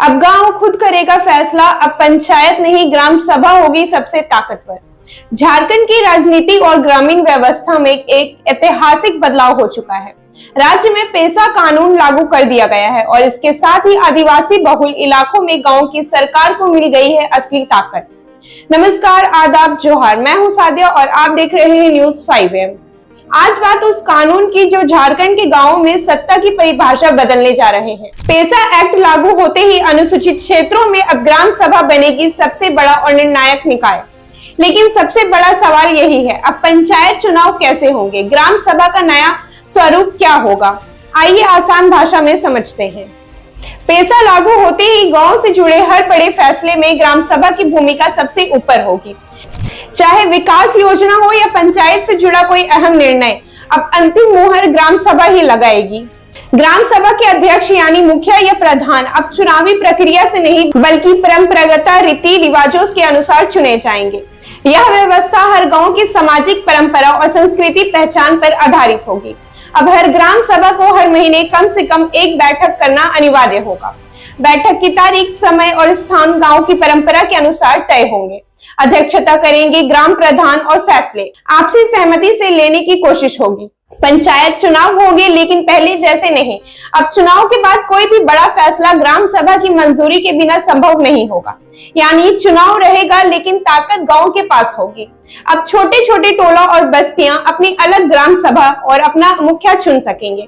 अब गांव खुद करेगा फैसला, अब पंचायत नहीं ग्राम सभा होगी सबसे ताकतवर। झारखंड की राजनीति और ग्रामीण व्यवस्था में एक ऐतिहासिक बदलाव हो चुका है। राज्य में पेसा कानून लागू कर दिया गया है और इसके साथ ही आदिवासी बहुल इलाकों में गांव की सरकार को मिल गई है असली ताकत। नमस्कार, आदाब, जोहार। मैं हूं सादिया और आप देख रहे हैं न्यूज़ 5am। आज बात उस कानून की जो झारखंड के गांवों में सत्ता की परिभाषा बदलने जा रहे हैं। पेसा एक्ट लागू होते ही अनुसूचित क्षेत्रों में अब ग्राम सभा बनेगी सबसे बड़ा और निर्णायक निकाय। लेकिन सबसे बड़ा सवाल यही है, अब पंचायत चुनाव कैसे होंगे, ग्राम सभा का नया स्वरूप क्या होगा। आइए आसान भाषा में समझते हैं। पेसा लागू होते ही गांव से जुड़े हर बड़े फैसले में ग्राम सभा की भूमिका सबसे ऊपर होगी। चाहे विकास योजना हो या पंचायत से जुड़ा कोई अहम निर्णय, अब अंतिम मुहर ग्राम सभा ही लगाएगी। ग्राम सभा के अध्यक्ष यानी मुखिया या प्रधान अब चुनावी प्रक्रिया से नहीं बल्कि परंपरागत रीति रिवाजों के अनुसार चुने जाएंगे। यह व्यवस्था हर गांव की सामाजिक परंपरा और संस्कृति पहचान पर आधारित होगी। अब हर ग्राम सभा को हर महीने कम से कम एक बैठक करना अनिवार्य होगा। बैठक की तारीख, समय और स्थान गांव की परंपरा के अनुसार तय होंगे। अध्यक्षता करेंगे ग्राम प्रधान और फैसले आपसी सहमति से लेने की कोशिश होगी। पंचायत चुनाव होंगे लेकिन पहले जैसे नहीं। अब चुनाव के बाद कोई भी बड़ा फैसला ग्राम सभा की मंजूरी के बिना संभव नहीं होगा। यानी चुनाव रहेगा लेकिन ताकत गांव के पास होगी। अब छोटे छोटे टोला और बस्तियां अपनी अलग ग्राम सभा और अपना मुखिया चुन सकेंगे।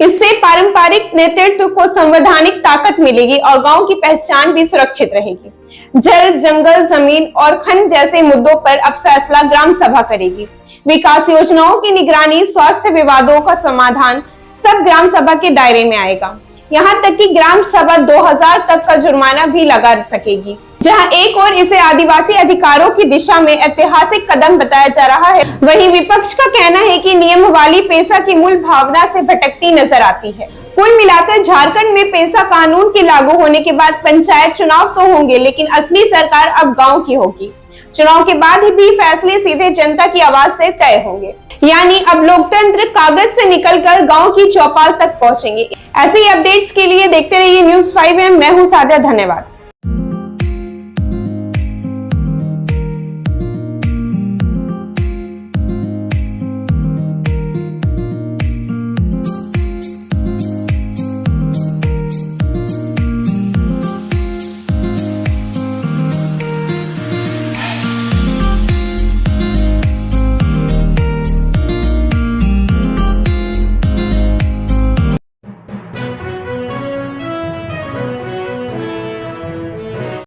इससे पारंपरिक नेतृत्व को संवैधानिक ताकत मिलेगी और गांव की पहचान भी सुरक्षित रहेगी। जल, जंगल, जमीन और खनन जैसे मुद्दों पर अब फैसला ग्राम सभा करेगी। विकास योजनाओं की निगरानी, स्वास्थ्य विवादों का समाधान सब ग्राम सभा के दायरे में आएगा। यहाँ तक कि ग्राम सभा 2000 तक का जुर्माना भी लगा सकेगी। जहाँ एक और इसे आदिवासी अधिकारों की दिशा में ऐतिहासिक कदम बताया जा रहा है, वहीं विपक्ष का कहना है कि नियम वाली पेसा की मूल भावना से भटकती नजर आती है। कुल मिलाकर झारखंड में पेसा कानून के लागू होने के बाद पंचायत चुनाव तो होंगे लेकिन असली सरकार अब गांव की होगी। चुनाव के बाद भी फैसले सीधे जनता की आवाज से तय होंगे। यानी अब लोकतंत्र कागज से निकलकर गांव की चौपाल तक पहुंचेंगे। ऐसे ही अपडेट्स के लिए देखते रहिए न्यूज़ 5am। मैं हूं सादिया, धन्यवाद।